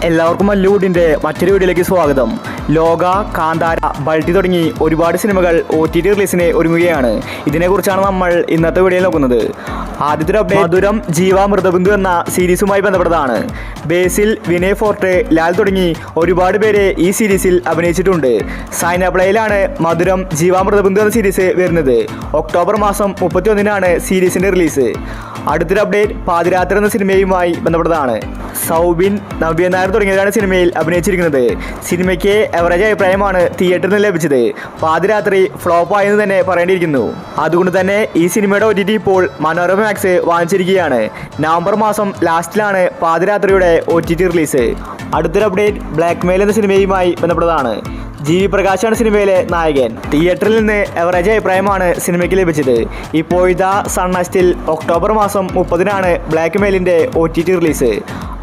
എല്ലാവർക്കും മല്ലുവുഡിൻ്റെ മറ്റൊരു വീഡിയോയിലേക്ക് സ്വാഗതം. ലോക, കാന്താര, ബൾട്ടി തുടങ്ങി ഒരുപാട് സിനിമകൾ OTT റിലീസിന് ഒരുങ്ങുകയാണ്. ഇതിനെക്കുറിച്ചാണ് നമ്മൾ ഇന്നത്തെ വീഡിയോയിൽ നോക്കുന്നത്. ആദ്യത്തെ അപ്ഡേറ്റ് മധുരം ജീവ മൃതബിന്ദു എന്ന സീരീസുമായി ബന്ധപ്പെട്ടതാണ്. ബേസിൽ, വിനയ് ഫോർട്ട്, ലാൽ തുടങ്ങി ഒരുപാട് പേര് ഈ സീരീസിൽ അഭിനയിച്ചിട്ടുണ്ട്. സൈനപ്ലയിലാണ് മധുരം ജീവ മൃതബിന്ദു എന്ന സീരീസ് വരുന്നത്. ഒക്ടോബർ മാസം 31-നാണ് സീരീസിൻ്റെ റിലീസ്. അടുത്തൊരു അപ്ഡേറ്റ് പാതിരാത്രി എന്ന സിനിമയുമായി ബന്ധപ്പെട്ടതാണ്. സൗബിൻ, നവ്യ നായർ തുടങ്ങിയവരാണ് സിനിമയിൽ അഭിനയിച്ചിരിക്കുന്നത്. സിനിമയ്ക്ക് എവറേജ് അഭിപ്രായമാണ് തിയേറ്ററിൽ നിന്ന് ലഭിച്ചത്. പാതിരാത്രി ഫ്ലോപ്പ് ആയെന്ന് തന്നെ പറയേണ്ടിയിരിക്കുന്നു. അതുകൊണ്ട് തന്നെ ഈ സിനിമയുടെ OTT ഇപ്പോൾ മനോരമ മാക്സ് വാങ്ങിച്ചിരിക്കുകയാണ്. നവംബർ മാസം ലാസ്റ്റിലാണ് പാതിരാത്രിയുടെ OTT റിലീസ്. അടുത്തൊരു അപ്ഡേറ്റ് ബ്ലാക്ക് മെയിൽ എന്ന സിനിമയുമായി ബന്ധപ്പെട്ടതാണ്. GV പ്രകാശാണ് സിനിമയിലെ നായകൻ. തിയേറ്ററിൽ നിന്ന് എവറേജ് അഭിപ്രായമാണ് സിനിമയ്ക്ക് ലഭിച്ചത്. ഇപ്പോഴത്തെ സൺനെസ്റ്റിൽ ഒക്ടോബർ മാസം 30-നാണ് ബ്ലാക്ക് മെയിലിൻ്റെ OTT റിലീസ്.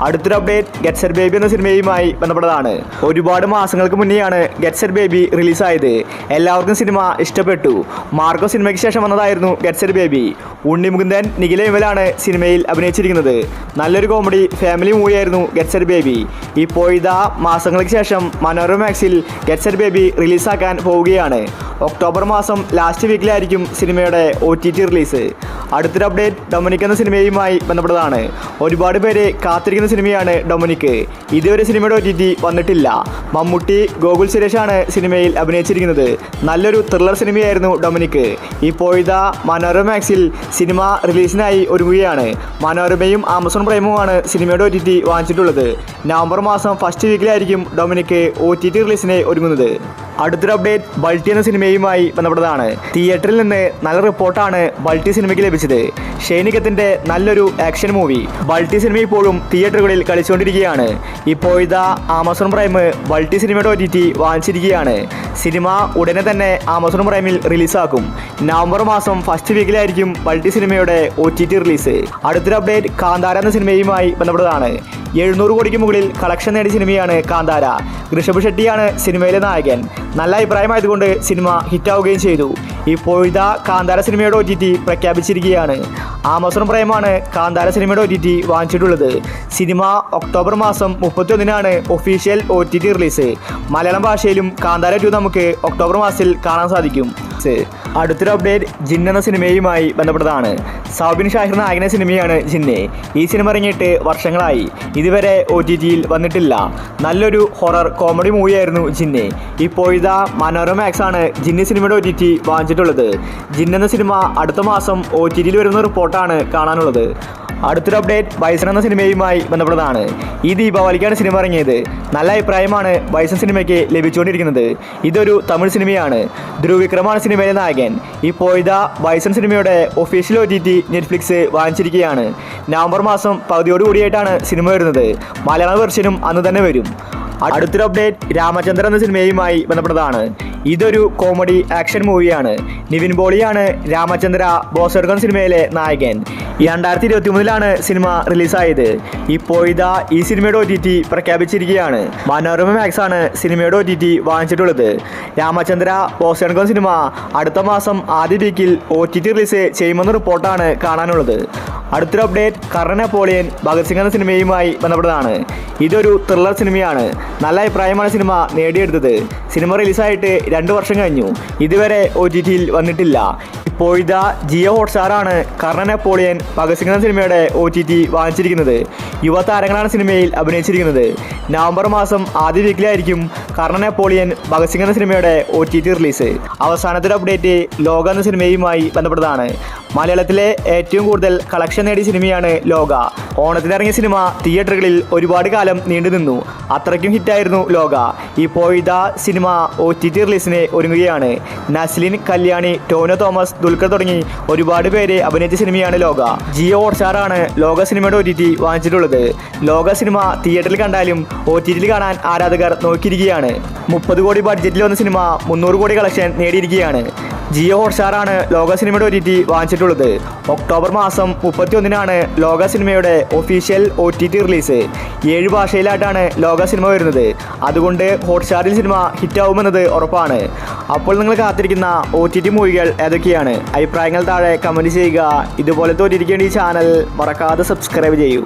അടുത്തൊരു അപ്ഡേറ്റ് ഗെറ്റ് സെറ്റ് ബേബി എന്ന സിനിമയുമായി ബന്ധപ്പെട്ടതാണ്. ഒരുപാട് മാസങ്ങൾക്ക് മുന്നെയാണ് ഗെറ്റ് സെറ്റ് ബേബി റിലീസായത്. എല്ലാവർക്കും സിനിമ ഇഷ്ടപ്പെട്ടു. മാർക്കോ സിനിമയ്ക്ക് ശേഷം വന്നതായിരുന്നു get set baby. Unni Mukundan, Nikhila വിമലാണ് സിനിമയിൽ അഭിനയിച്ചിരിക്കുന്നത്. നല്ലൊരു കോമഡി ഫാമിലി മൂവിയായിരുന്നു ഗെറ്റ് സെറ്റ് ബേബി. ഇപ്പോഴത്തെ മാസങ്ങൾക്ക് ശേഷം മനോരമ മാക്സിൽ ഗെറ്റ് സെറ്റ് ബേബി റിലീസാക്കാൻ പോവുകയാണ്. ഒക്ടോബർ മാസം ലാസ്റ്റ് വീക്കിലായിരിക്കും സിനിമയുടെ OTT റിലീസ്. അടുത്തൊരു അപ്ഡേറ്റ് ഡൊമിനിക് എന്ന സിനിമയുമായി ബന്ധപ്പെട്ടതാണ്. ഒരുപാട് പേര് കാത്തിരിക്കുന്ന സിനിമയാണ് ഡൊമിനിക്. ഇതുവരെ സിനിമയുടെ OTT വന്നിട്ടില്ല. മമ്മൂട്ടി, ഗോകുൽ സുരേഷാണ് സിനിമയിൽ അഭിനയിച്ചിരിക്കുന്നത്. നല്ലൊരു ത്രില്ലർ സിനിമയായിരുന്നു ഡൊമിനിക്. ഇപ്പോഴത്തെ മനോരമ മാക്സിൽ സിനിമ റിലീസിനായി ഒരുങ്ങുകയാണ്. മനോരമയും ആമസോൺ പ്രൈമുമാണ് സിനിമയുടെ OTT വാങ്ങിച്ചിട്ടുള്ളത്. നവംബർ മാസം ഫസ്റ്റ് വീക്കിലായിരിക്കും ഡൊമിനിക് OTT റിലീസിന് ഒരുങ്ങുന്നത്. അടുത്തൊരു അപ്ഡേറ്റ് ബൾട്ടി എന്ന സിനിമയുമായി ബന്ധപ്പെട്ടതാണ്. തിയേറ്ററിൽ നിന്ന് നല്ല റിപ്പോർട്ടാണ് ബൾട്ടി സിനിമയ്ക്ക് ലഭിച്ചത്. ഷെയ്നികത്തിൻ്റെ നല്ലൊരു ആക്ഷൻ മൂവി. ബൾട്ടി സിനിമ ഇപ്പോഴും തിയേറ്ററുകളിൽ കളിച്ചുകൊണ്ടിരിക്കുകയാണ്. ഇപ്പോഴത്തെ ആമസോൺ പ്രൈം ബൾട്ടി സിനിമയുടെ OTT വാങ്ങിച്ചിരിക്കുകയാണ്. സിനിമ ഉടനെ തന്നെ ആമസോൺ പ്രൈമിൽ റിലീസാക്കും. നവംബർ മാസം ഫസ്റ്റ് വീക്കിലായിരിക്കും ബൾട്ടി സിനിമയുടെ OTT റിലീസ്. അടുത്തൊരു അപ്ഡേറ്റ് കാന്താര എന്ന സിനിമയുമായി ബന്ധപ്പെട്ടതാണ്. 700 കോടിക്ക് മുകളിൽ കളക്ഷൻ നേടിയ സിനിമയാണ് കാന്താര. ഋഷഭ് ഷെട്ടിയാണ് സിനിമയിലെ നായകൻ. നല്ല അഭിപ്രായമായതുകൊണ്ട് സിനിമ ഹിറ്റാവുകയും ചെയ്തു. ഇപ്പോഴത്തെ കാന്താര സിനിമയുടെ OTT പ്രഖ്യാപിച്ചിരിക്കുകയാണ്. ആമസോൺ പ്രൈമാണ് കാന്താര സിനിമയുടെ OTT വാങ്ങിച്ചിട്ടുള്ളത്. സിനിമ ഒക്ടോബർ മാസം 31-നാണ് ഒഫീഷ്യൽ OTT റിലീസ്. മലയാളം ഭാഷയിലും കാന്താര 2 നമുക്ക് ഒക്ടോബർ മാസത്തിൽ കാണാൻ സാധിക്കും. അടുത്തൊരു അപ്ഡേറ്റ് ജിൻ എന്ന സിനിമയുമായി ബന്ധപ്പെട്ടതാണ്. സൗബിൻ ഷാഹിർ നായകന സിനിമയാണ് ജിന്ന്. ഈ സിനിമ ഇറങ്ങിയിട്ട് വർഷങ്ങളായി. ഇതുവരെ OTTയിൽ വന്നിട്ടില്ല. നല്ലൊരു ഹൊറർ കോമഡി മൂവിയായിരുന്നു ജിന്ന്. ഇപ്പോഴത്തെ മനോരമ മാക്സ് ആണ് ജിന്ന് സിനിമയുടെ OTT വാങ്ങിച്ചിട്ടുള്ളത്. ജിൻ എന്ന സിനിമ അടുത്ത മാസം OTTയിൽ വരുന്ന റിപ്പോർട്ടാണ് കാണാനുള്ളത്. അടുത്തൊരു അപ്ഡേറ്റ് ബൈസൺ എന്ന സിനിമയുമായി ബന്ധപ്പെട്ടതാണ്. ഈ ദീപാവലിക്കാണ് സിനിമ ഇറങ്ങിയത്. നല്ല അഭിപ്രായമാണ് ബൈസൺ സിനിമയ്ക്ക് ലഭിച്ചുകൊണ്ടിരിക്കുന്നത്. ഇതൊരു തമിഴ് സിനിമയാണ്. ധ്രുവ് വിക്രമാണ് സിനിമയിലെ നായകൻ. ഇപ്പോഴത്തെ ബൈസൺ സിനിമയുടെ ഒഫീഷ്യൽ OTT നെറ്റ്ഫ്ലിക്സ് വാങ്ങിച്ചിരിക്കുകയാണ്. നവംബർ മാസം പകുതിയോടുകൂടിയായിട്ടാണ് സിനിമ വരുന്നത്. മലയാള വെർഷനും അന്ന് തന്നെ വരും. അടുത്തൊരു അപ്ഡേറ്റ് രാമചന്ദ്രൻ എന്ന സിനിമയുമായി ബന്ധപ്പെട്ടതാണ്. ഇതൊരു കോമഡി ആക്ഷൻ മൂവിയാണ്. നിവിൻ പോളിയാണ് രാമചന്ദ്ര ബോസർഗൻ സിനിമയിലെ നായകൻ. 2023-ലാണ് സിനിമ റിലീസായത്. ഇപ്പോഴത്തെ ഈ സിനിമയുടെ OTT പ്രഖ്യാപിച്ചിരിക്കുകയാണ്. മനോരമ മാക്സ് ആണ് സിനിമയുടെ OTT വാങ്ങിച്ചിട്ടുള്ളത്. രാമചന്ദ്ര ബോസർഗൻ സിനിമ അടുത്ത മാസം ആദ്യ വീക്കിൽ OTT റിലീസ് ചെയ്യുമെന്ന റിപ്പോർട്ടാണ് കാണാനുള്ളത്. അടുത്തൊരു അപ്ഡേറ്റ് കർണൻ നെപ്പോളിയൻ ഭഗത് സിംഗ് എന്ന സിനിമയുമായി ബന്ധപ്പെട്ടതാണ്. ഇതൊരു ത്രില്ലർ സിനിമയാണ്. നല്ല അഭിപ്രായമാണ് സിനിമ നേടിയെടുത്തത്. സിനിമ റിലീസായിട്ട് 2 വർഷം കഴിഞ്ഞു. ഇതുവരെ OTTയിൽ വന്നിട്ടില്ല. ഇപ്പോഴത്തെ ജിയോ ഹോട്ട്സ്റ്റാറാണ് കർണൻ നെപ്പോളിയൻ ഭഗത് സിംഗ് എന്ന സിനിമയുടെ OTT വാങ്ങിച്ചിരിക്കുന്നത്. യുവതാരങ്ങളാണ് സിനിമയിൽ അഭിനയിച്ചിരിക്കുന്നത്. നവംബർ മാസം ആദ്യ വീക്കിലായിരിക്കും കർണൻ നെപ്പോളിയൻ ഭഗത് സിംഗ് എന്ന സിനിമയുടെ OTT റിലീസ്. അവസാനത്തെ അപ്ഡേറ്റ് ലോക എന്ന സിനിമയുമായി ബന്ധപ്പെട്ടതാണ്. മലയാളത്തിലെ ഏറ്റവും കൂടുതൽ കളക്ഷൻ നേടിയ സിനിമയാണ് ലോക. ഓണത്തിനിറങ്ങിയ സിനിമ തിയേറ്ററുകളിൽ ഒരുപാട് കാലം നീണ്ടുനിന്നു. അത്രയ്ക്കും ഹിറ്റായിരുന്നു ലോക. ഇപ്പോഴത്തെ സിനിമ OTT റിലീസിന് ഒരുങ്ങുകയാണ്. നസ്ലിൻ, കല്യാണി, ടോനോ തോമസ്, ദുൽഖർ തുടങ്ങി ഒരുപാട് പേര് അഭിനയിച്ച സിനിമയാണ് ലോക. ജിയോ ഹോട്ട്സ്റ്റാറാണ് ലോക സിനിമയുടെ OTT വാങ്ങിച്ചിട്ടുള്ളത്. ലോക സിനിമ തിയേറ്ററിൽ കണ്ടാലും OTTയിൽ കാണാൻ ആരാധകർ നോക്കിയിരിക്കുകയാണ്. 30 കോടി ബഡ്ജറ്റിൽ വന്ന സിനിമ 300 കോടി കളക്ഷൻ നേടിയിരിക്കുകയാണ്. ജിയോ ഹോട്ട്സ്റ്റാറാണ് ലോക സിനിമയുടെ OTT വാങ്ങിച്ചിട്ടുള്ളത്. ഒക്ടോബർ മാസം 31-നാണ് ലോക സിനിമയുടെ ഒഫീഷ്യൽ OTT റിലീസ്. 7 ഭാഷയിലായിട്ടാണ് ലോക സിനിമ വരുന്നത്. അതുകൊണ്ട് ഹോട്ട്സ്റ്റാറിൽ സിനിമ ഹിറ്റാവുമെന്നത് ഉറപ്പാണ്. അപ്പോൾ നിങ്ങൾ കാത്തിരിക്കുന്ന OTT മൂവികൾ ഏതൊക്കെയാണ്? അഭിപ്രായങ്ങൾ താഴെ കമൻറ്റ് ചെയ്യുക. ഇതുപോലത്തെ OTT ഈ ചാനൽ മറക്കാതെ സബ്സ്ക്രൈബ് ചെയ്യൂ.